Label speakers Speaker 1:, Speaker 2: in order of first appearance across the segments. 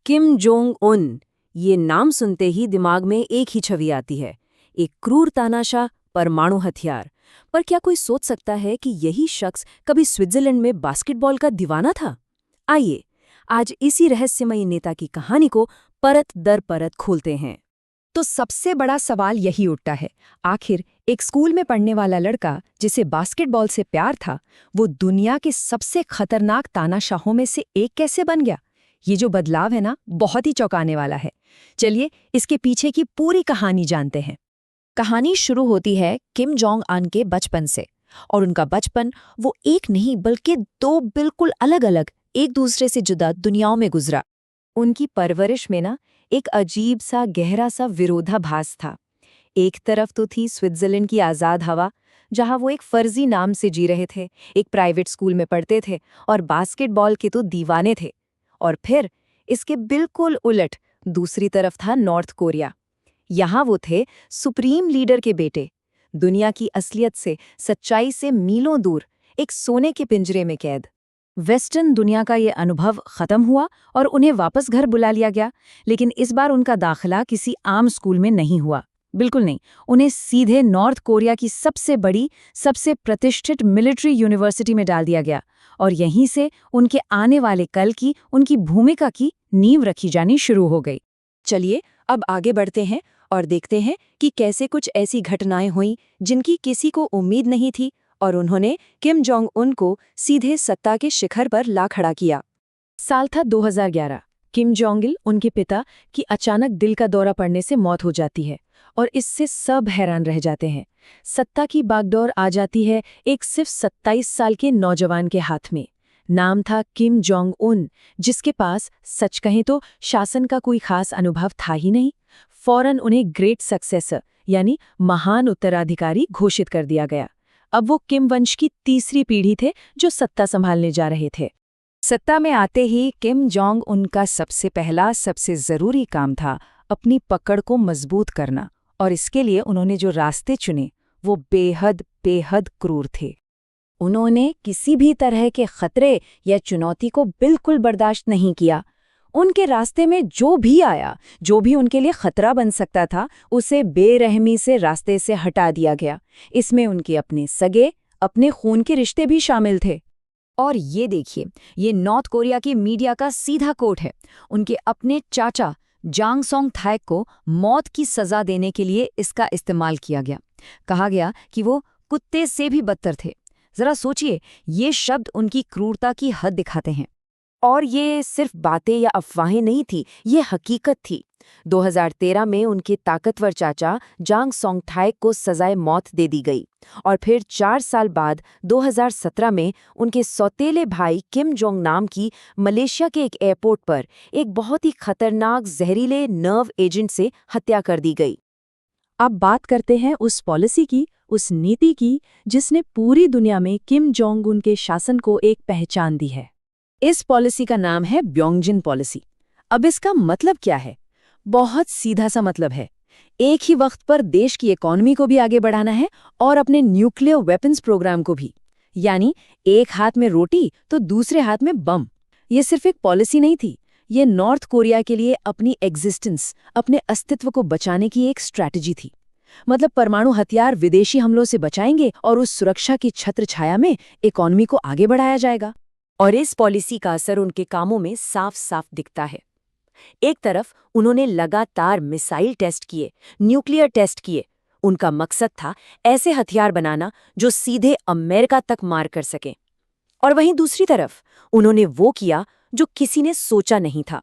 Speaker 1: Kim Jong Un, ये नाम सुनते ही दिमाग में एक ही छवि आती है, एक क्रूर तानाशाह परमाणु हथियार। पर क्या कोई सोच सकता है कि यही शख्स कभी स्विट्जरलैंड में बास्केटबॉल का दीवाना था? आइए, आज इसी रहस्यमयी नेता की कहानी को परत दर परत खोलते हैं।
Speaker 2: तो सबसे बड़ा सवाल यही उठता है, आखिर एक स्कूल में पढ़ने वाला लड़का जिसे बास्केटबॉल से प्यार था, वो दुनिया के सबसे खतरनाक तानाशाहों में से एक कैसे बन गया? ये जो बदलाव है ना, बहुत ही चौंकाने वाला है। चलिए इसके पीछे की पूरी कहानी जानते हैं। कहानी शुरू होती है किम जोंग अन के बचपन से। और उनका बचपन वो एक नहीं बल्कि दो बिल्कुल अलग-अलग, एक दूसरे से जुदा दुनियाओं में गुजरा। उनकी परवरिश में ना एक अजीब सा गहरा सा विरोधाभास था। एक तरफ तो थी स्विट्जरलैंड की आज़ाद हवा, जहां वो एक फर्जी नाम से जी रहे थे, एक प्राइवेट स्कूल में पढ़ते थे और बास्केटबॉल के तो दीवाने थे। और फिर इसके बिल्कुल उलट दूसरी तरफ था नॉर्थ कोरिया। यहाँ वो थे सुप्रीम लीडर के बेटे, दुनिया की असलियत से, सच्चाई से मीलों दूर, एक सोने के पिंजरे में कैद। वेस्टर्न दुनिया का ये अनुभव खत्म हुआ और उन्हें वापस घर बुला लिया गया, लेकिन इस बार उनका दाखिला किसी आम स्कूल में नहीं हुआ। बिल्कुल नहीं, उन्हें सीधे नॉर्थ कोरिया की सबसे बड़ी, सबसे प्रतिष्ठित मिलिट्री यूनिवर्सिटी में डाल दिया गया और यहीं से उनके आने वाले कल की, उनकी भूमिका की नींव रखी जानी शुरू हो गई। चलिए अब आगे बढ़ते हैं और देखते हैं कि कैसे कुछ ऐसी घटनाएं हुईं जिनकी किसी को उम्मीद नहीं थी और उन्होंने किम जोंग उन को सीधे सत्ता के शिखर पर ला खड़ा किया। साल था 2011। किम जोंग इल, उनके पिता, की अचानक दिल का दौरा पड़ने से मौत हो जाती है और इससे सब हैरान रह जाते हैं। सत्ता की बागडोर आ जाती है एक सिर्फ 27 साल के नौजवान के हाथ में। नाम था किम जोंग उन, जिसके पास सच कहें तो शासन का कोई खास अनुभव था ही नहीं। फौरन उन्हें ग्रेट सक्सेसर यानी महान उत्तराधिकारी घोषित कर दिया गया। अब वो किम वंश की तीसरी पीढ़ी थे जो सत्ता संभालने जा रहे थे। सत्ता में आते ही किम जोंग उनका सबसे पहला, सबसे जरूरी काम था अपनी पकड़ को मजबूत करना, और इसके लिए उन्होंने जो रास्ते चुने वो बेहद बेहद क्रूर थे। उन्होंने किसी भी तरह के खतरे या चुनौती को बिल्कुल बर्दाश्त नहीं किया। उनके रास्ते में जो भी आया, जो भी उनके लिए खतरा बन सकता था, उसे बेरहमी से रास्ते से हटा दिया गया। इसमें उनके अपने सगे, अपने खून के रिश्ते भी शामिल थे। और ये देखिए, ये नॉर्थ कोरिया की मीडिया का सीधा कोट है। उनके अपने चाचा जांग सोंग थाएक को मौत की सजा देने के लिए इसका इस्तेमाल किया गया। कहा गया कि वो कुत्ते से भी बदतर थे। जरा सोचिए, ये शब्द उनकी क्रूरता की हद दिखाते हैं। और ये सिर्फ बातें या अफवाहें नहीं थी, ये हकीकत थी। 2013 में उनके ताकतवर चाचा जांग सोंग थाएक को सजाए मौत दे दी गई और फिर 4 साल बाद 2017 में उनके सौतेले भाई किम जोंग नाम की मलेशिया के एक एयरपोर्ट पर एक बहुत ही खतरनाक जहरीले नर्व एजेंट से हत्या कर दी गई। अब बात करते हैं उस पॉलिसी की, उस नीति की, जिसने पूरी दुनिया में किम जोंग उन के शासन को एक पहचान दी है। इस पॉलिसी का नाम है ब्योंगजिन पॉलिसी। अब इसका मतलब क्या है? बहुत सीधा सा मतलब है, एक ही वक्त पर देश की इकोनॉमी को भी आगे बढ़ाना है और अपने न्यूक्लियर वेपन्स प्रोग्राम को भी। यानी एक हाथ में रोटी तो दूसरे हाथ में बम। ये सिर्फ एक पॉलिसी नहीं थी, ये नॉर्थ कोरिया के लिए अपनी एग्जिस्टेंस, अपने अस्तित्व को बचाने की एक स्ट्रैटेजी थी। मतलब परमाणु हथियार विदेशी हमलों से बचाएंगे और उस सुरक्षा की छत्र छाया में इकोनॉमी को आगे बढ़ाया जाएगा। और इस पॉलिसी का असर उनके कामों में साफ साफ दिखता है। एक तरफ उन्होंने लगातार मिसाइल टेस्ट किए, न्यूक्लियर टेस्ट किए। उनका मकसद था ऐसे हथियार बनाना जो सीधे अमेरिका तक मार कर सकें। और वहीं दूसरी तरफ उन्होंने वो किया जो किसी ने सोचा नहीं था।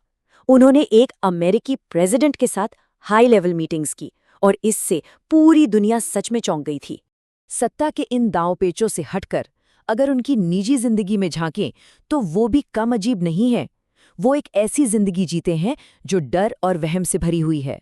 Speaker 2: उन्होंने एक अमेरिकी प्रेसिडेंट के साथ हाई लेवल मीटिंग्स की और इससे पूरी दुनिया सच में चौंक गई थी। सत्ता के इन दांवपेचों से हटकर अगर उनकी निजी जिंदगी में झांकें तो वो भी कम अजीब नहीं है। वो एक ऐसी जिंदगी जीते हैं जो डर और वहम से भरी हुई है।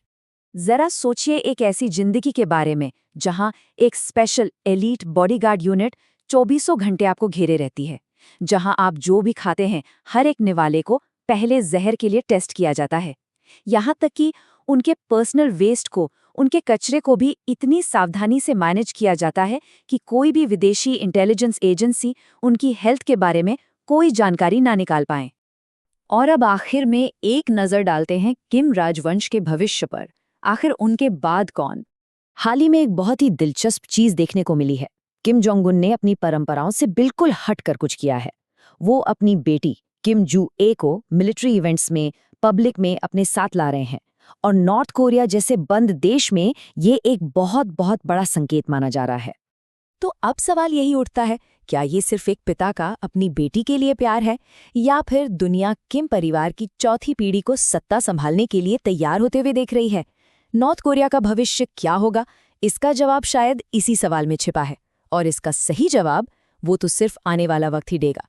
Speaker 2: जरा सोचिए एक ऐसी जिंदगी के बारे में जहां एक स्पेशल एलीट बॉडीगार्ड यूनिट 24 घंटे आपको घेरे रहती है, जहां आप जो भी खाते हैं हर एक निवाले को पहले जहर के लिए टेस्ट किया जाता है। यहाँ तक कि उनके पर्सनल वेस्ट को, उनके कचरे को भी इतनी सावधानी से मैनेज किया जाता है कि कोई भी विदेशी इंटेलिजेंस एजेंसी उनकी हेल्थ के बारे में कोई जानकारी ना निकाल पाए। और अब आखिर में एक नजर डालते हैं किम राजवंश के भविष्य पर। आखिर उनके बाद कौन?
Speaker 1: हाल ही में एक बहुत ही दिलचस्प चीज देखने को मिली है। किम जोंग उन ने अपनी परंपराओं से बिल्कुल हटकर कुछ किया है। वो अपनी बेटी किम जू ए को मिलिट्री इवेंट्स में, पब्लिक में अपने साथ ला रहे हैं, और नॉर्थ कोरिया जैसे बंद देश में ये एक बहुत बहुत बड़ा संकेत माना जा रहा है। तो अब सवाल यही उठता है, क्या ये सिर्फ एक पिता का अपनी बेटी के लिए प्यार है, या फिर दुनिया किम परिवार की चौथी पीढ़ी को सत्ता संभालने के लिए तैयार होते हुए देख रही है? नॉर्थ कोरिया का भविष्य क्या होगा? इसका जवाब शायद इसी सवाल में छिपा है, और इसका सही जवाब वो तो सिर्फ आने वाला वक्त ही देगा।